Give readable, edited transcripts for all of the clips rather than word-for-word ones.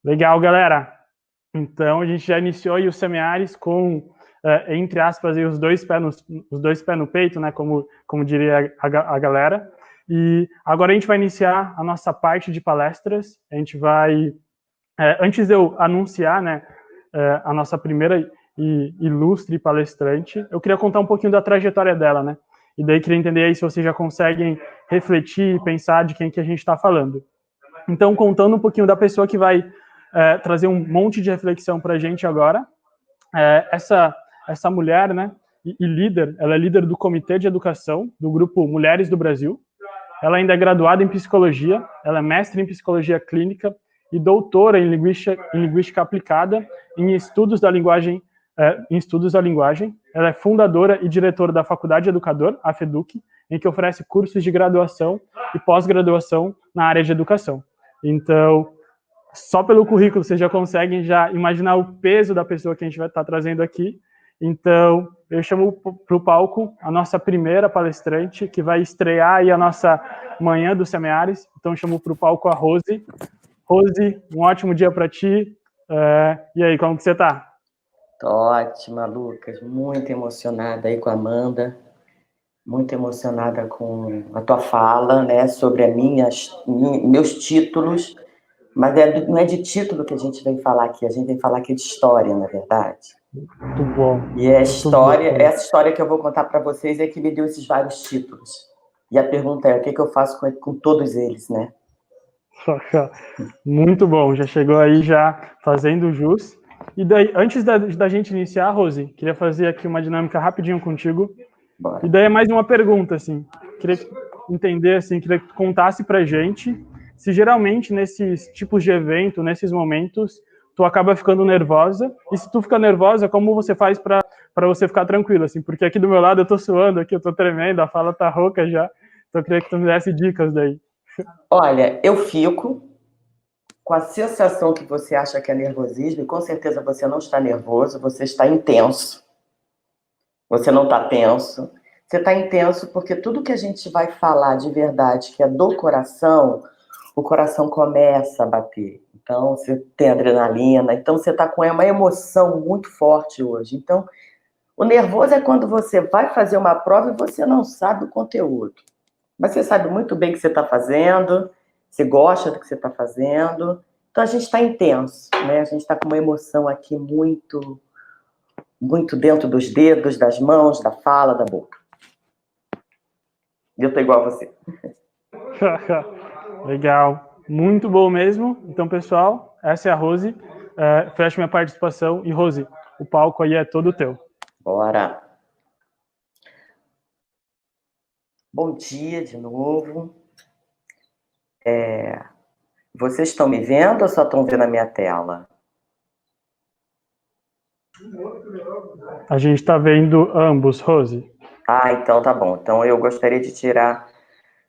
Legal, galera. Então, a gente já iniciou aí os semiários com, entre aspas, aí, os dois pés no peito, né, como diria a galera. E agora a gente vai iniciar a nossa parte de palestras. A gente vai, antes de eu anunciar, né, a nossa primeira e ilustre palestrante, eu queria contar um pouquinho da trajetória dela, né? E daí queria entender aí se vocês já conseguem refletir e pensar de quem que a gente está falando. Então, contando um pouquinho da pessoa que vai trazer um monte de reflexão para a gente agora, essa mulher, né, e líder, ela é líder do Comitê de Educação do Grupo Mulheres do Brasil. Ela ainda é graduada em Psicologia, ela é mestre em Psicologia Clínica e doutora em Linguística Aplicada em Estudos da Linguagem. Ela é fundadora e diretora da Faculdade Educador, a FEDUC, em que oferece cursos de graduação e pós-graduação na área de educação. Então, só pelo currículo vocês já conseguem imaginar o peso da pessoa que a gente vai estar trazendo aqui. Então, eu chamo para o palco a nossa primeira palestrante, que vai estrear aí a nossa manhã dos semiários. Então, eu chamo para o palco a Rose. Rose, um ótimo dia para ti. E aí, como que você está? Tô ótima, Lucas. Muito emocionada aí com a Amanda. Muito emocionada com a tua fala, né, sobre meus títulos. Mas não é de título que a gente vem falar aqui, a gente vem falar aqui de história, na verdade. Muito bom. E é essa história que eu vou contar para vocês é que me deu esses vários títulos. E a pergunta é, o que eu faço com todos eles, né? Muito bom, já chegou aí já fazendo jus. E daí, antes da gente iniciar, Rose, queria fazer aqui uma dinâmica rapidinho contigo. Bora. E daí é mais uma pergunta, assim. Queria entender, assim, queria que tu contasse pra gente se geralmente nesses tipos de evento, nesses momentos, tu acaba ficando nervosa. E se tu fica nervosa, como você faz para você ficar tranquilo, assim? Porque aqui do meu lado eu tô suando, aqui eu tô tremendo, a fala tá rouca já. Então eu queria que tu me desse dicas daí. Olha, eu fico com a sensação que você acha que é nervosismo, e com certeza você não está nervoso, você está intenso. Você não está tenso. Você está intenso porque tudo que a gente vai falar de verdade, que é do coração, o coração começa a bater. Então, você tem adrenalina, então você está com uma emoção muito forte hoje. Então, o nervoso é quando você vai fazer uma prova e você não sabe o conteúdo. Mas você sabe muito bem o que você está fazendo, você gosta do que você está fazendo. Então, a gente está intenso, né? A gente está com uma emoção aqui muito dentro dos dedos, das mãos, da fala, da boca. E eu tô igual a você. Legal. Muito bom mesmo. Então, pessoal, essa é a Rose. Fecho minha participação. E, Rose, o palco aí é todo teu. Bora. Bom dia de novo. Vocês estão me vendo ou só estão vendo a minha tela? A gente está vendo ambos, Rose. Ah, então tá bom. Então eu gostaria de tirar...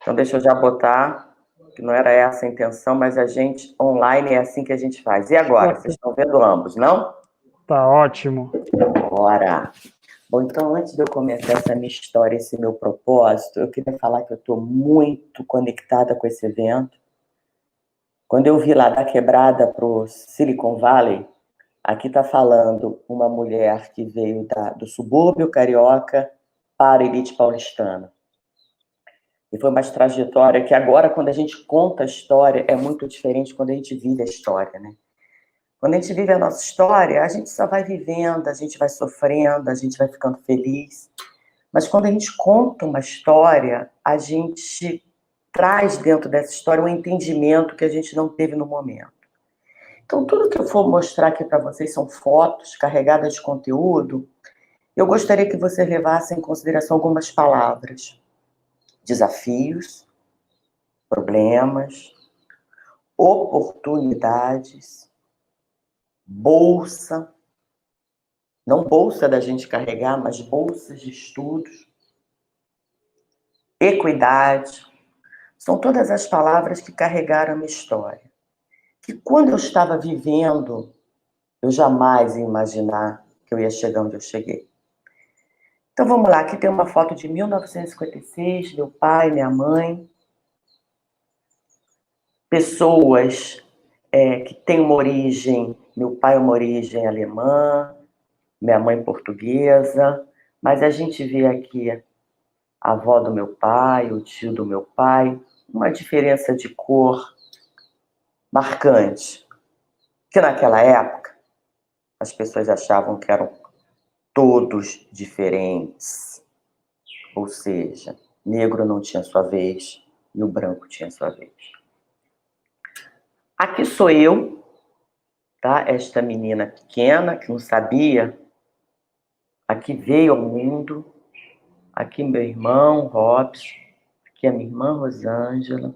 Então deixa eu já botar, que não era essa a intenção, mas a gente online é assim que a gente faz. E agora? Vocês estão vendo ambos, não? Tá ótimo. Bora. Bom, então antes de eu começar essa minha história, esse meu propósito, eu queria falar que eu estou muito conectada com esse evento. Quando eu vi lá da Quebrada para o Silicon Valley, aqui está falando uma mulher que veio do subúrbio carioca para a elite paulistana. E foi uma trajetória que agora, quando a gente conta a história, é muito diferente quando a gente vive a história, né? Quando a gente vive a nossa história, a gente só vai vivendo, a gente vai sofrendo, a gente vai ficando feliz. Mas quando a gente conta uma história, a gente traz dentro dessa história um entendimento que a gente não teve no momento. Então, tudo que eu for mostrar aqui para vocês são fotos carregadas de conteúdo. Eu gostaria que vocês levassem em consideração algumas palavras. Desafios, problemas, oportunidades, bolsa, não bolsa da gente carregar, mas bolsas de estudos, equidade. São todas as palavras que carregaram a minha história. Que quando eu estava vivendo, eu jamais ia imaginar que eu ia chegar onde eu cheguei. Então vamos lá, aqui tem uma foto de 1956, meu pai, minha mãe. Pessoas que tem uma origem, meu pai é uma origem alemã, minha mãe portuguesa, mas a gente vê aqui a avó do meu pai, o tio do meu pai, uma diferença de cor marcante, que naquela época as pessoas achavam que eram todos diferentes, ou seja, negro não tinha sua vez e o branco tinha sua vez. Aqui sou eu, tá? Esta menina pequena que não sabia, aqui veio ao mundo, aqui meu irmão Robson, aqui a minha irmã Rosângela,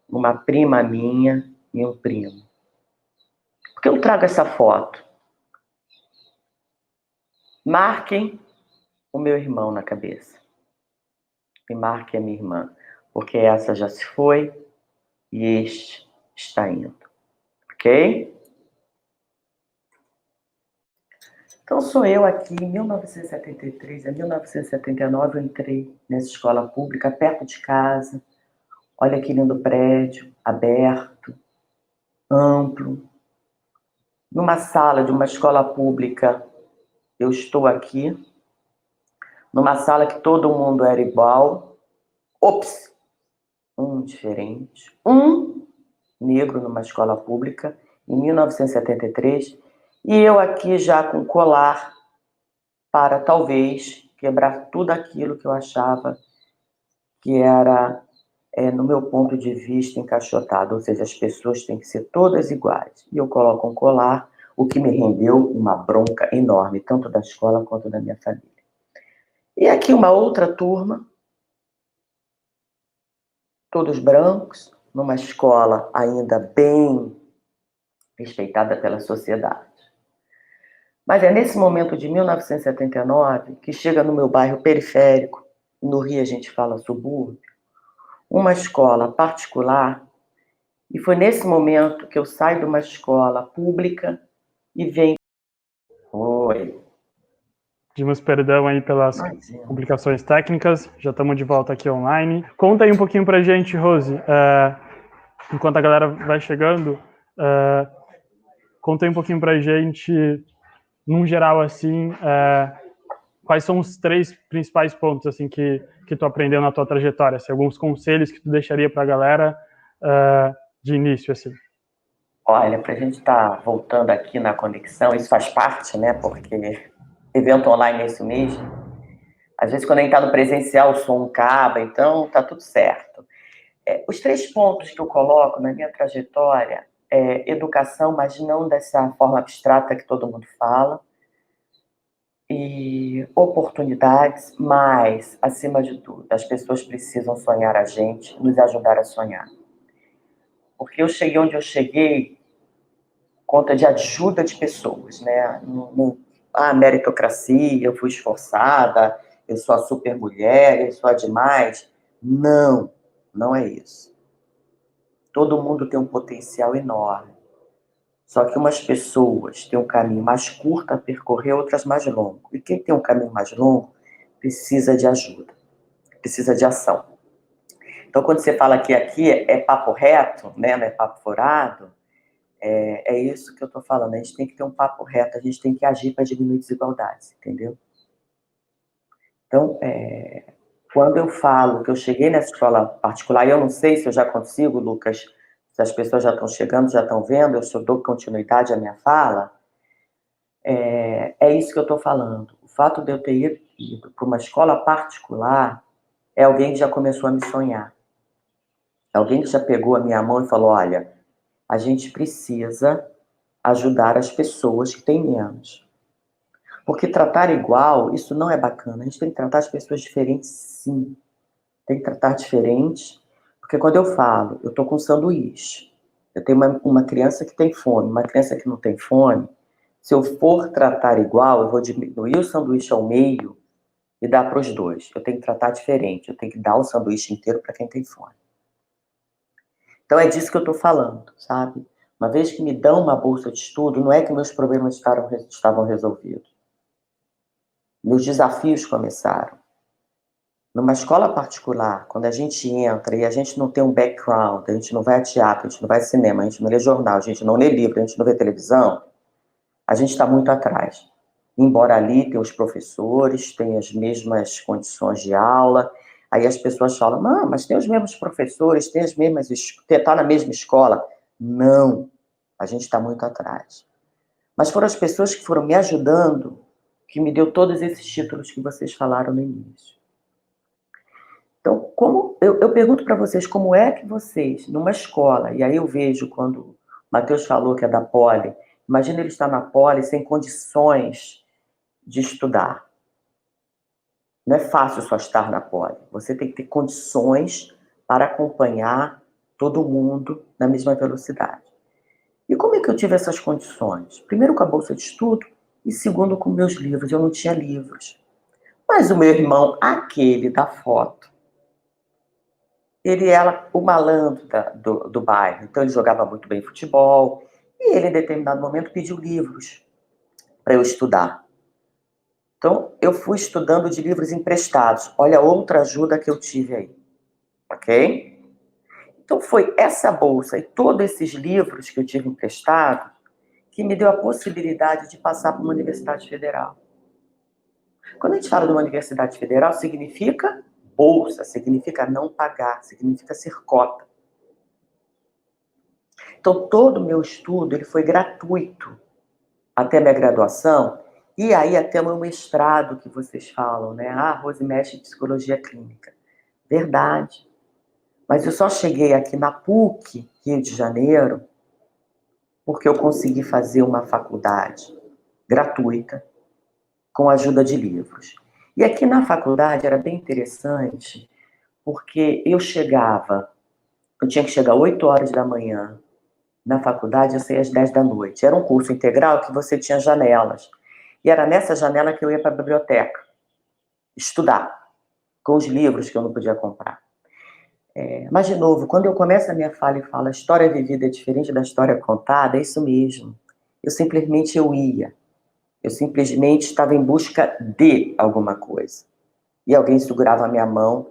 uma prima minha e um primo. Por que eu trago essa foto? Marquem o meu irmão na cabeça e marquem a minha irmã, porque essa já se foi e este está indo, ok? Então, sou eu aqui, em 1973 a 1979, eu entrei nessa escola pública, perto de casa. Olha que lindo prédio, aberto, amplo. Numa sala de uma escola pública, eu estou aqui. Numa sala que todo mundo era igual. Ops! Um diferente. Um negro numa escola pública, em 1973. E eu aqui já com colar para talvez quebrar tudo aquilo que eu achava que era, no meu ponto de vista, encaixotado, ou seja, as pessoas têm que ser todas iguais. E eu coloco um colar, o que me rendeu uma bronca enorme, tanto da escola quanto da minha família. E aqui uma outra turma, todos brancos, numa escola ainda bem respeitada pela sociedade. Mas é nesse momento de 1979 que chega no meu bairro periférico, no Rio a gente fala subúrbio, uma escola particular, e foi nesse momento que eu saio de uma escola pública e venho... Oi. Pedimos perdão aí pelas complicações técnicas, já estamos de volta aqui online. Conta aí um pouquinho pra gente, Rose, enquanto a galera vai chegando, conta aí um pouquinho pra gente, num geral, assim, quais são os 3 principais pontos, assim, que tu aprendeu na tua trajetória, assim, alguns conselhos que tu deixaria pra galera de início, assim. Olha, pra gente estar voltando aqui na conexão, isso faz parte, né, porque evento online é isso mesmo. Às vezes, quando a gente está no presencial, o som acaba, então tá tudo certo. Os 3 pontos que eu coloco na minha trajetória é educação, mas não dessa forma abstrata que todo mundo fala, e oportunidades, mas, acima de tudo, as pessoas precisam sonhar a gente, nos ajudar a sonhar. Porque eu cheguei onde eu cheguei conta de ajuda de pessoas, né? A meritocracia, eu fui esforçada, eu sou a super mulher, eu sou a demais. Não, não é isso. Todo mundo tem um potencial enorme. Só que umas pessoas têm um caminho mais curto a percorrer, outras mais longo. E quem tem um caminho mais longo precisa de ajuda, precisa de ação. Então, quando você fala que aqui é papo reto, né, não é papo furado, é isso que eu estou falando. A gente tem que ter um papo reto, a gente tem que agir para diminuir desigualdades, entendeu? Então, quando eu falo que eu cheguei nessa escola particular, e eu não sei se eu já consigo, Lucas, se as pessoas já estão chegando, já estão vendo, eu só dou continuidade à minha fala, é isso que eu estou falando. O fato de eu ter ido para uma escola particular é alguém que já começou a me sonhar. Alguém que já pegou a minha mão e falou, olha, a gente precisa ajudar as pessoas que têm menos. Porque tratar igual, isso não é bacana. A gente tem que tratar as pessoas diferentes, sim. Tem que tratar diferente. Porque quando eu falo, eu estou com sanduíche. Eu tenho uma criança que tem fome, uma criança que não tem fome. Se eu for tratar igual, eu vou diminuir o sanduíche ao meio e dar para os dois. Eu tenho que tratar diferente. Eu tenho que dar o sanduíche inteiro para quem tem fome. Então é disso que eu estou falando, sabe? Uma vez que me dão uma bolsa de estudo, não é que meus problemas estavam resolvidos. Meus desafios começaram. Numa escola particular, quando a gente entra e a gente não tem um background, a gente não vai a teatro, a gente não vai a cinema, a gente não lê jornal, a gente não lê livro, a gente não vê televisão, a gente está muito atrás. Embora ali tenha os professores, tenha as mesmas condições de aula, aí as pessoas falam, não, mas tem os mesmos professores, tem as mesmas, está na mesma escola. Não, a gente está muito atrás. Mas foram as pessoas que foram me ajudando que me deu todos esses títulos que vocês falaram no início. Então, como eu pergunto para vocês, como é que vocês, numa escola, e aí eu vejo quando o Matheus falou que é da Poli, imagina ele estar na Poli sem condições de estudar. Não é fácil só estar na Poli. Você tem que ter condições para acompanhar todo mundo na mesma velocidade. E como é que eu tive essas condições? Primeiro com a bolsa de estudo e segundo com meus livros. Eu não tinha livros. Mas o meu irmão, aquele da foto, ele era o malandro do bairro. Então ele jogava muito bem futebol e ele, em determinado momento, pediu livros para eu estudar. Então, eu fui estudando de livros emprestados. Olha, outra ajuda que eu tive aí, ok? Então, foi essa bolsa e todos esses livros que eu tive emprestados que me deu a possibilidade de passar para uma universidade federal. Quando a gente fala de uma universidade federal, significa bolsa, significa não pagar, significa ser cota. Então, todo o meu estudo ele foi gratuito até minha graduação, e aí até o meu mestrado que vocês falam, né? Ah, Rose mexe em psicologia clínica. Verdade. Mas eu só cheguei aqui na PUC, Rio de Janeiro, porque eu consegui fazer uma faculdade gratuita, com a ajuda de livros. E aqui na faculdade era bem interessante, porque eu tinha que chegar às 8 horas da manhã na faculdade, eu saía às 10 da noite. Era um curso integral que você tinha janelas. E era nessa janela que eu ia para a biblioteca estudar, com os livros que eu não podia comprar. Mas, de novo, quando eu começo a minha fala e falo a história vivida é diferente da história contada, é isso mesmo. Eu ia. Eu simplesmente estava em busca de alguma coisa. E alguém segurava a minha mão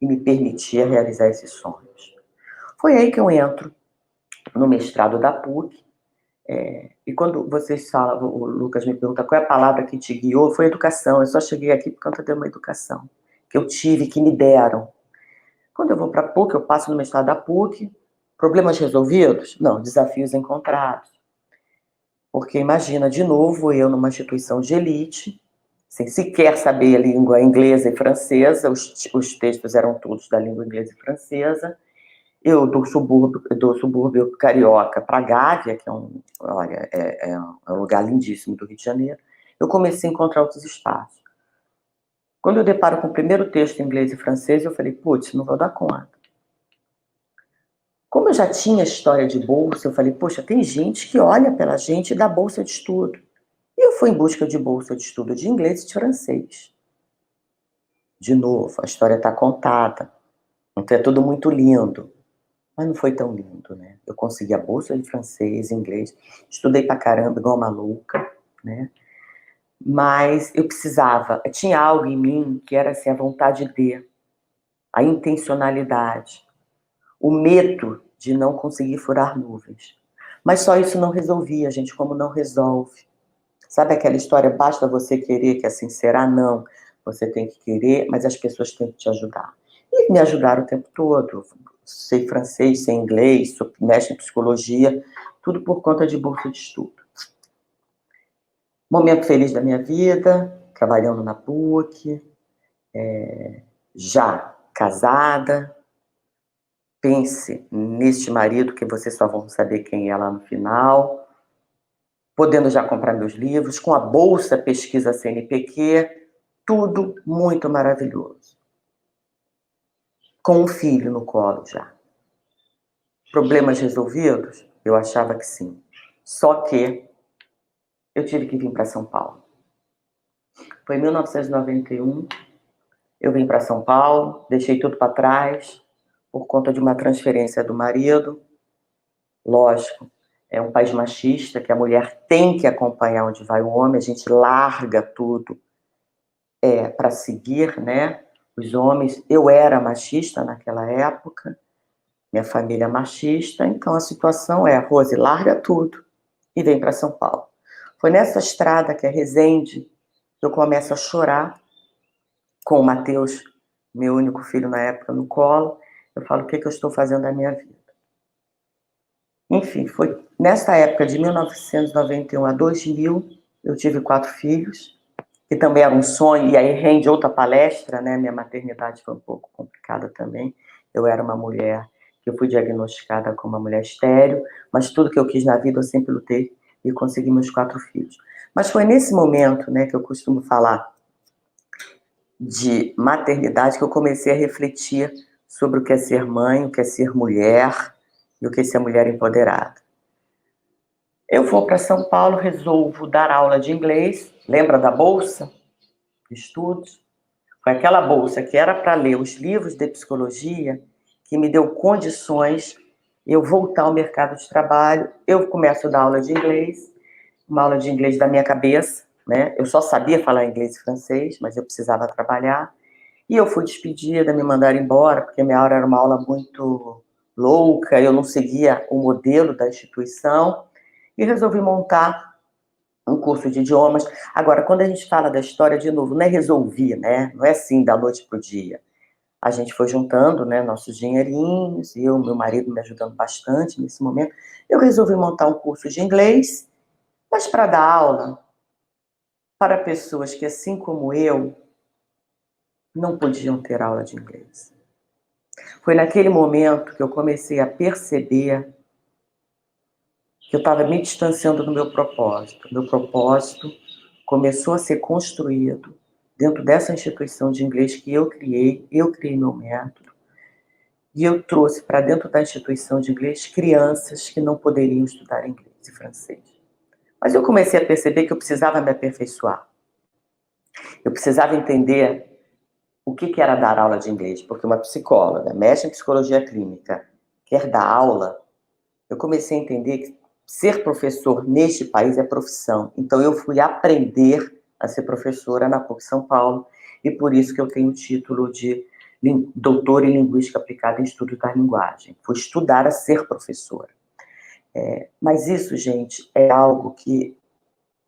e me permitia realizar esses sonhos. Foi aí que eu entro no mestrado da PUC. E quando vocês falam, o Lucas me pergunta qual é a palavra que te guiou, foi educação. Eu só cheguei aqui por conta de uma educação que eu tive, que me deram. Quando eu vou para a PUC, eu passo no mestrado da PUC. Problemas resolvidos? Não, desafios encontrados. Porque imagina, de novo, eu numa instituição de elite, sem sequer saber a língua inglesa e francesa, os textos eram todos da língua inglesa e francesa. Eu, do subúrbio carioca para Gávea, que é um lugar lindíssimo do Rio de Janeiro, eu comecei a encontrar outros espaços. Quando eu deparo com o primeiro texto em inglês e francês, eu falei, putz, não vou dar conta. Como eu já tinha história de bolsa, eu falei, poxa, tem gente que olha pela gente e dá bolsa de estudo. E eu fui em busca de bolsa de estudo de inglês e de francês. De novo, a história está contada. Então é tudo muito lindo. Mas não foi tão lindo, né? Eu consegui a bolsa de francês, inglês, estudei pra caramba, igual uma maluca, né? Mas eu precisava, tinha algo em mim que era assim, a vontade de, a intencionalidade, o medo de não conseguir furar nuvens. Mas só isso não resolvia, gente, como não resolve. Sabe aquela história, basta você querer que assim será? Não. Você tem que querer, mas as pessoas têm que te ajudar. E me ajudaram o tempo todo. Sei francês, sei inglês, sou mestre em psicologia, tudo por conta de bolsa de estudo. Momento feliz da minha vida, trabalhando na PUC, já casada. Pense neste marido que vocês só vão saber quem é lá no final. Podendo já comprar meus livros, com a bolsa pesquisa CNPq, tudo muito maravilhoso. Com um filho no colo já. Problemas resolvidos? Eu achava que sim. Só que eu tive que vir para São Paulo. Foi em 1991, eu vim para São Paulo, deixei tudo para trás, por conta de uma transferência do marido. Lógico, é um país machista, que a mulher tem que acompanhar onde vai o homem, a gente larga tudo para seguir, né, Os homens, eu era machista naquela época, minha família é machista, então a situação é, Rose, larga tudo e vem para São Paulo. Foi nessa estrada, que é Resende, que eu começo a chorar, com o Matheus, meu único filho na época, no colo. Eu falo, o que eu estou fazendo da minha vida? Enfim, foi nessa época de 1991 a 2000, eu tive 4 filhos, que também era um sonho, e aí rende outra palestra, né? Minha maternidade foi um pouco complicada também. Eu era uma mulher que eu fui diagnosticada como uma mulher estéril, mas tudo que eu quis na vida eu sempre lutei e consegui meus 4 filhos. Mas foi nesse momento, né, que eu costumo falar de maternidade, que eu comecei a refletir sobre o que é ser mãe, o que é ser mulher e o que é ser mulher empoderada. Eu vou para São Paulo, resolvo dar aula de inglês. Lembra da bolsa de estudos? Foi aquela bolsa que era para ler os livros de psicologia que me deu condições eu voltar ao mercado de trabalho. Eu começo a dar aula de inglês, uma aula de inglês da minha cabeça, né? Eu só sabia falar inglês e francês, mas eu precisava trabalhar. E eu fui despedida, me mandaram embora, porque minha aula era uma aula muito louca, eu não seguia o modelo da instituição, e resolvi montar um curso de idiomas. Agora, quando a gente fala da história, de novo, não é resolvi, né? Não é assim, da noite para o dia. A gente foi juntando, né, nossos dinheirinhos, e eu, meu marido me ajudando bastante nesse momento. Eu resolvi montar um curso de inglês, mas para dar aula para pessoas que, assim como eu, não podiam ter aula de inglês. Foi naquele momento que eu comecei a perceber que eu estava me distanciando do meu propósito. Meu propósito começou a ser construído dentro dessa instituição de inglês que eu criei meu método, e eu trouxe para dentro da instituição de inglês crianças que não poderiam estudar inglês e francês. Mas eu comecei a perceber que eu precisava me aperfeiçoar. Eu precisava entender o que era dar aula de inglês, porque uma psicóloga, mestre em psicologia clínica, quer dar aula. Eu comecei a entender que ser professor neste país é profissão. Então eu fui aprender a ser professora na PUC São Paulo, e por isso que eu tenho o título de doutora em Linguística Aplicada em Estudo da Linguagem. Fui estudar a ser professora. Mas isso, gente, é algo que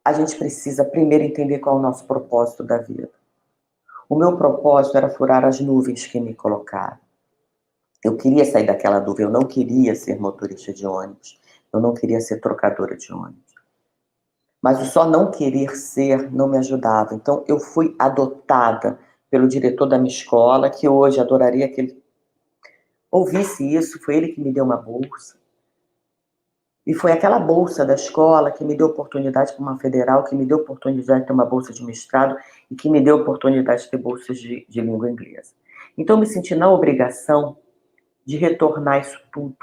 a gente precisa primeiro entender qual é o nosso propósito da vida. O meu propósito era furar as nuvens que me colocaram. Eu queria sair daquela dúvida, eu não queria ser motorista de ônibus, eu não queria ser trocadora de ônibus. Mas o só não querer ser não me ajudava. Então eu fui adotada pelo diretor da minha escola, que hoje adoraria que ele ouvisse isso, foi ele que me deu uma bolsa. E foi aquela bolsa da escola que me deu oportunidade para uma federal, que me deu oportunidade de ter uma bolsa de mestrado e que me deu oportunidade de ter bolsas de língua inglesa. Então eu me senti na obrigação de retornar isso tudo,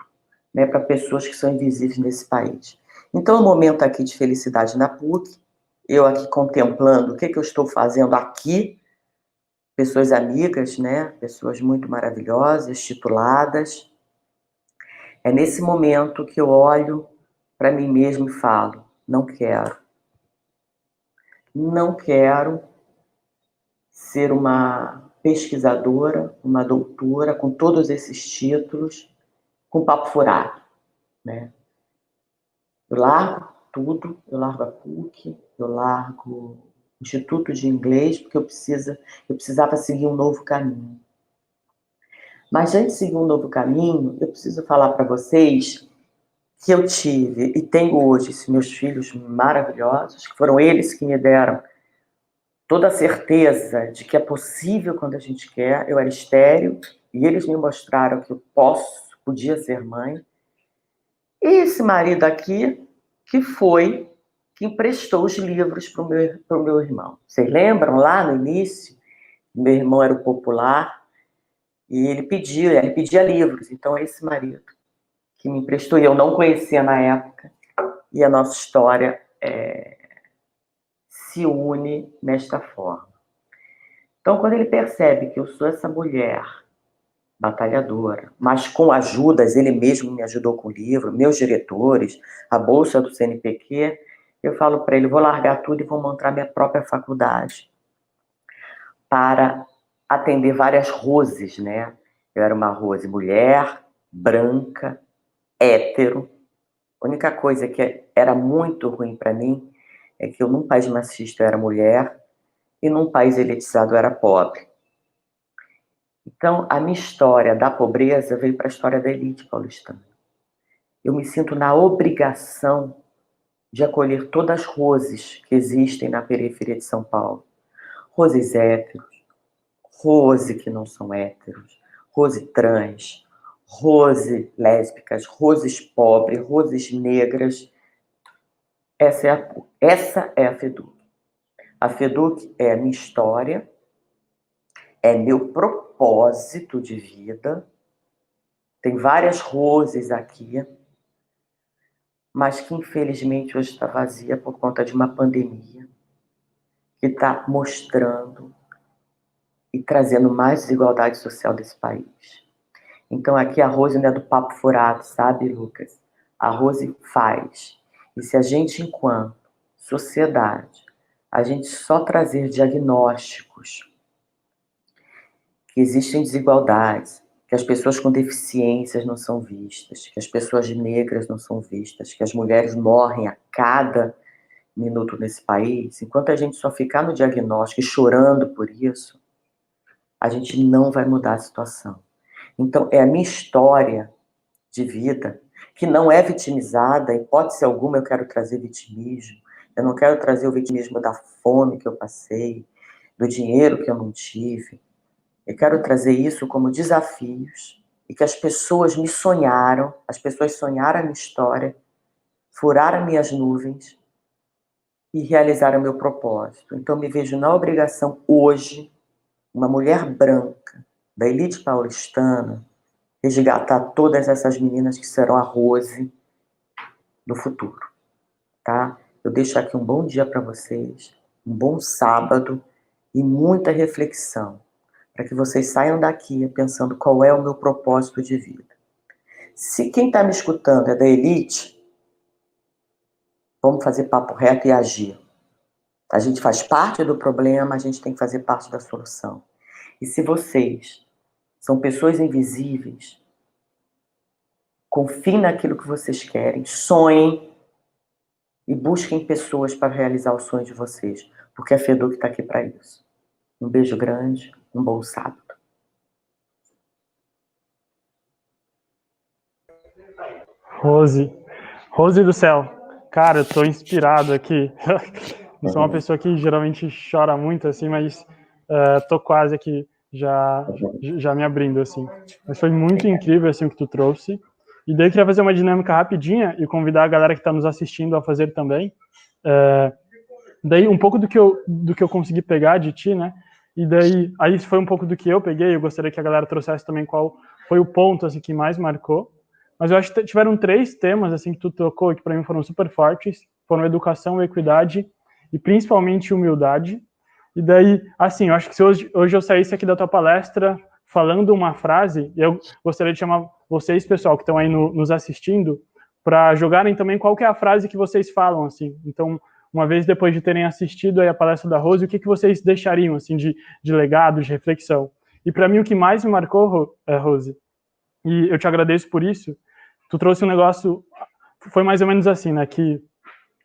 né, para pessoas que são invisíveis nesse país. Então, o momento aqui de felicidade na PUC, eu aqui contemplando o que eu estou fazendo aqui, pessoas amigas, né, pessoas muito maravilhosas, tituladas. É nesse momento que eu olho para mim mesmo e falo, não quero. Não quero ser uma pesquisadora, uma doutora, com todos esses títulos, com papo furado, né? Eu largo tudo, eu largo a PUC, eu largo o Instituto de Inglês, porque eu precisava seguir um novo caminho. Mas antes de seguir um novo caminho, eu preciso falar para vocês que eu tive e tenho hoje esses meus filhos maravilhosos, que foram eles que me deram toda a certeza de que é possível quando a gente quer. Eu era estéril e eles me mostraram que eu podia ser mãe. E esse marido aqui, que emprestou os livros para o meu irmão. Vocês lembram lá no início? Meu irmão era o popular e ele pedia livros. Então é esse marido que me emprestou, e eu não conhecia na época, e a nossa história se une nesta forma. Então, quando ele percebe que eu sou essa mulher batalhadora, mas com ajudas, ele mesmo me ajudou com o livro, meus diretores, a bolsa do CNPq, eu falo para ele, vou largar tudo e vou montar minha própria faculdade para atender várias Roses, né? Eu era uma Rose mulher, branca, hétero. A única coisa que era muito ruim para mim é que eu, num país machista, eu era mulher e num país elitizado eu era pobre. Então, a minha história da pobreza veio para a história da elite paulistana. Eu me sinto na obrigação de acolher todas as Roses que existem na periferia de São Paulo. Roses héteros, Rose que não são héteros, Rose trans, Rose lésbicas, Roses pobres, Roses negras. Essa é a FEDUC. A FEDUC é a minha história, é meu propósito de vida. Tem várias Roses aqui, mas que infelizmente hoje está vazia por conta de uma pandemia que está mostrando e trazendo mais desigualdade social desse país. Então aqui a Rose não é do papo furado, sabe, Lucas? A Rose faz. E se a gente, enquanto sociedade, a gente só trazer diagnósticos que existem desigualdades, que as pessoas com deficiências não são vistas, que as pessoas negras não são vistas, que as mulheres morrem a cada minuto nesse país, enquanto a gente só ficar no diagnóstico e chorando por isso, a gente não vai mudar a situação. Então, é a minha história de vida, que não é vitimizada, em hipótese alguma eu quero trazer vitimismo, eu não quero trazer o vitimismo da fome que eu passei, do dinheiro que eu não tive. Eu quero trazer isso como desafios e que as pessoas me sonharam, as pessoas sonharam a minha história, furaram minhas nuvens e realizaram o meu propósito. Então, me vejo na obrigação hoje, uma mulher branca, da elite paulistana, resgatar todas essas meninas que serão a Rose do futuro, tá? Eu deixo aqui um bom dia para vocês, um bom sábado e muita reflexão, para que vocês saiam daqui pensando qual é o meu propósito de vida. Se quem está me escutando é da elite, vamos fazer papo reto e agir. A gente faz parte do problema, a gente tem que fazer parte da solução. E se vocês são pessoas invisíveis, confiem naquilo que vocês querem, sonhem e busquem pessoas para realizar o sonho de vocês, porque a FEDUC está aqui para isso. Um beijo grande, um bom sábado. Rose do céu, cara, eu tô inspirado aqui. Não sou uma pessoa que geralmente chora muito, assim, mas tô quase aqui já me abrindo, assim. Mas foi muito incrível, assim, o que tu trouxe. E daí eu queria fazer uma dinâmica rapidinha e convidar a galera que está nos assistindo a fazer também. Daí um pouco do que eu consegui pegar de ti, né? E daí, aí foi um pouco do que eu peguei. Eu gostaria que a galera trouxesse também qual foi o ponto, assim, que mais marcou. Mas eu acho que tiveram 3 temas, assim, que tu tocou, que para mim foram super fortes. Foram educação, equidade e principalmente humildade. E daí, assim, eu acho que se hoje eu saísse aqui da tua palestra falando uma frase, eu gostaria de chamar vocês, pessoal, que estão aí nos assistindo, para jogarem também qual que é a frase que vocês falam, assim. Então, uma vez depois de terem assistido aí a palestra da Rose, o que vocês deixariam, assim, de legado, de reflexão? E para mim, o que mais me marcou, Rose, e eu te agradeço por isso, tu trouxe um negócio, foi mais ou menos assim, né, que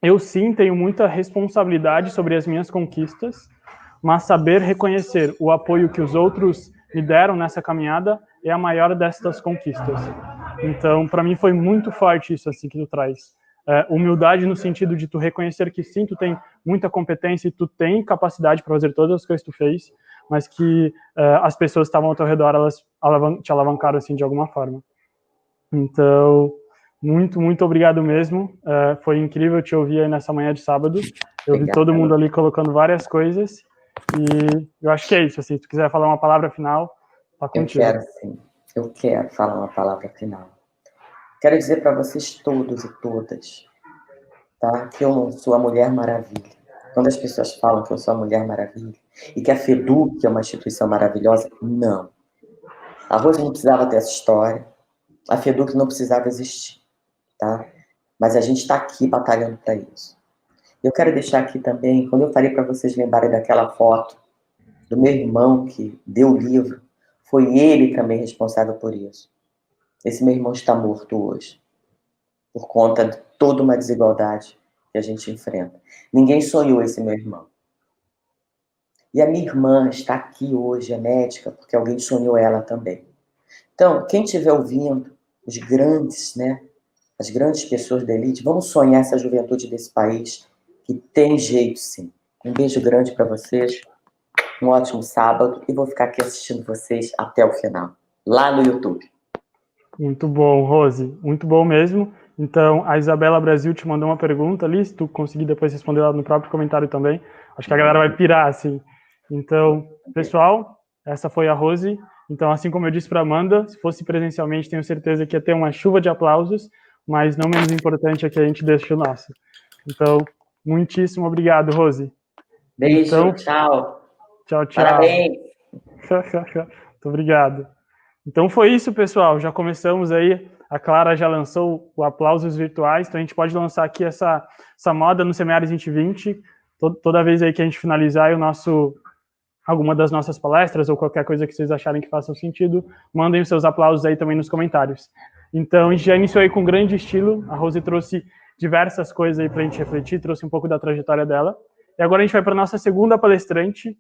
eu sim tenho muita responsabilidade sobre as minhas conquistas, mas saber reconhecer o apoio que os outros me deram nessa caminhada é a maior dessas conquistas. Então, para mim foi muito forte isso assim que tu traz. Humildade no sentido de tu reconhecer que sim, tu tem muita competência e tu tem capacidade para fazer todas as coisas que tu fez, mas que as pessoas que estavam ao teu redor, elas te alavancaram assim de alguma forma. Então, muito obrigado mesmo. Foi incrível te ouvir aí nessa manhã de sábado. Eu vi todo mundo ali colocando várias coisas e eu acho que é isso. Assim, se tu quiser falar uma palavra final, tá contigo. Eu quero, sim. Eu quero falar uma palavra final. Quero dizer para vocês todos e todas, tá? Que eu não sou a Mulher Maravilha. Quando as pessoas falam que eu sou a Mulher Maravilha e que a FEDUC é uma instituição maravilhosa, não. A Rose não precisava ter essa história. A FEDUC não precisava existir, tá? Mas a gente está aqui batalhando para isso. Eu quero deixar aqui também, quando eu falei para vocês lembrarem daquela foto do meu irmão que deu o livro, foi ele também responsável por isso. Esse meu irmão está morto hoje, por conta de toda uma desigualdade que a gente enfrenta. Ninguém sonhou esse meu irmão. E a minha irmã está aqui hoje, é médica, porque alguém sonhou ela também. Então, quem estiver ouvindo, os grandes, né? As grandes pessoas da elite, vamos sonhar essa juventude desse país, que tem jeito, sim. Um beijo grande para vocês, um ótimo sábado, e vou ficar aqui assistindo vocês até o final, lá no YouTube. Muito bom, Rose, muito bom mesmo. Então, a Isabela Brasil te mandou uma pergunta ali, se tu conseguir depois responder lá no próprio comentário também. Acho que a galera vai pirar, assim. Então, pessoal, essa foi a Rose. Então, assim como eu disse para Amanda, se fosse presencialmente, tenho certeza que ia ter uma chuva de aplausos, mas não menos importante é que a gente deixe o nosso. Então, muitíssimo obrigado, Rose. Beijo, Então, tchau. tchau. Parabéns. Muito obrigado. Então foi isso, pessoal. Já começamos aí. A Clara já lançou o Aplausos Virtuais, então a gente pode lançar aqui essa moda no Semiários 2020. Toda vez aí que a gente finalizar alguma das nossas palestras ou qualquer coisa que vocês acharem que faça sentido, mandem os seus aplausos aí também nos comentários. Então a gente já iniciou aí com grande estilo. A Rose trouxe diversas coisas aí para a gente refletir, trouxe um pouco da trajetória dela. E agora a gente vai para a nossa segunda palestrante,